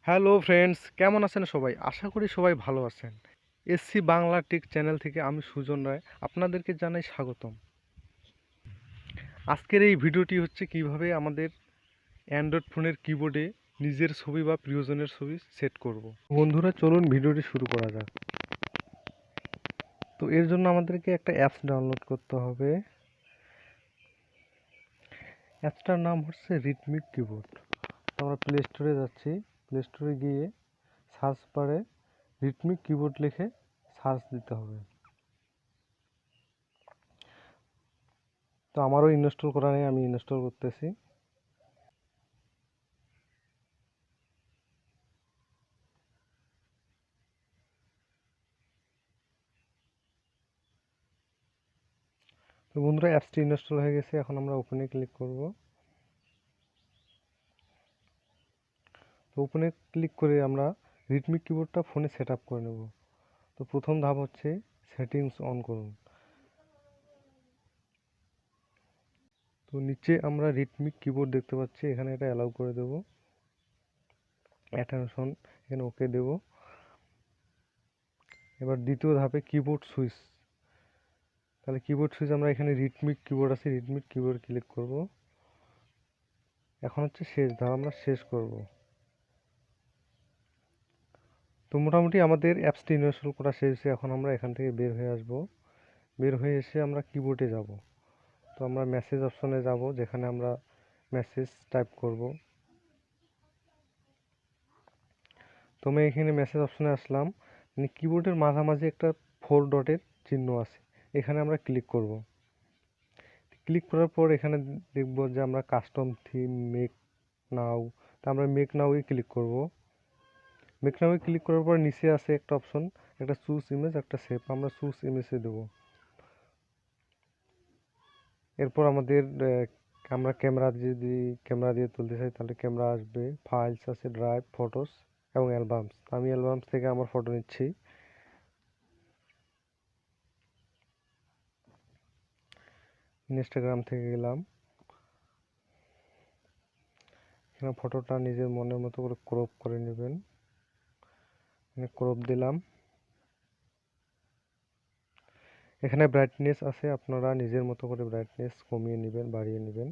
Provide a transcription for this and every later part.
Hello friends, কেমন আছেন সবাই? আশা করি সবাই ভালো আছেন। এসসি বাংলা টেক চ্যানেল থেকে আমি সুজন রায় আপনাদেরকে জানাই স্বাগতম। আজকের এই ভিডিওটি হচ্ছে কিভাবে আমাদের অ্যান্ড্রয়েড ফোনের কিবোর্ডে নিজের ছবি বা প্রিয়জনের ছবি সেট করব। বন্ধুরা, চলুন ভিডিওটি শুরু করা যাক। তো এর জন্য আমাদেরকে একটা অ্যাপস ডাউনলোড করতে হবে। অ্যাপসটার নাম হচ্ছে রিদমিক কিবোর্ড। তো আমরা প্লে স্টোরে যাচ্ছি। প্লে স্টোরে গিয়ে সার্চ বারে রিদমিক কিবোর্ড লিখে সার্চ দিতে হবে। তো আমারও ইনস্টল করা নেই, আমি ইনস্টল করতেছি। তো বন্ধুরা, অ্যাপসটি ইনস্টল হয়ে গেছে। এখন আমরা ওপেনে ক্লিক করব। তো ওপেনে ক্লিক করে আমরা রিদমিক কিবোর্ডটা ফোনে সেট আপ করে নেব। তো প্রথম ধাপ হচ্ছে সেটিংস অন করুন। তো নিচে আমরা রিদমিক কিবোর্ড দেখতে পাচ্ছি, এখানে এটা অ্যালাউ করে দেব। অ্যাটেনশন, এখানে ওকে দেব। এবার দ্বিতীয় ধাপে কিবোর্ড সুইচ। তাহলে কিবোর্ড সুইচ আমরা এখানে রিদমিক কিবোর্ড আছে, রিদমিক কিবোর্ড ক্লিক করব। এখন হচ্ছে শেষ ধাপ, আমরা শেষ করব। তো মোটামুটি আমাদের অ্যাপসটি ইনস্টল করা শেষ। এখন আমরা এখান থেকে বের হয়ে আসব। বের হয়ে এসে আমরা কিবোর্ডে যাব। তো আমরা মেসেজ অপশনে যাব, যেখানে আমরা মেসেজ টাইপ করব। তো আমি এখানে মেসেজ অপশনে আসলাম। মানে কিবোর্ডের মাঝামাঝি একটা 4 ডটের চিহ্ন আছে, এখানে আমরা ক্লিক করব। ক্লিক করার পর এখানে দেখব যে আমরা কাস্টম থিম মেক নাও। তা আমরা মেক নাওয়ে ক্লিক করব। মেক নাওয়ে ক্লিক করার পর নিচে আছে একটা অপশন, একটা চুজ ইমেজ, একটা সেভ। আমরা চুজ ইমেজে দেব। এরপর আমাদের আমরা ক্যামেরা দিয়ে তুলতে চাই, তাহলে ক্যামেরা আসবে। ফাইলস আছে, ড্রাইভ, ফটোস এবং অ্যালবামস। আমি অ্যালবামস থেকে আমার ফটো নিচ্ছি। ইনস্টাগ্রাম থেকে গেলাম। এখানে ফটোটা নিজের মনের মতো করে ক্রপ করে নেবেন। ক্রপ দিলাম। এখানে ব্রাইটনেস আছে, আপনারা নিজের মতো করে ব্রাইটনেস কমিয়ে নেবেন, বাড়িয়ে নেবেন।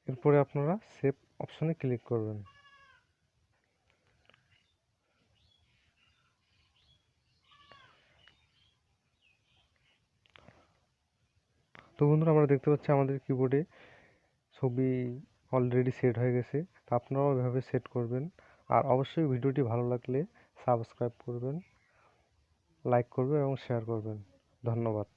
এরপরে আপনারা সেভ অপশনে ক্লিক করবেন। তো বন্ধুরা, আমরা দেখতে পাচ্ছি আমাদের কিবোর্ডে ছবি অলরেডি সেট হয়ে গেছে। তো আপনারাও এভাবে সেট করবেন। আর অবশ্যই ভিডিওটি ভালো লাগলে সাবস্ক্রাইব করবেন, লাইক করবেন এবং শেয়ার করবেন। ধন্যবাদ।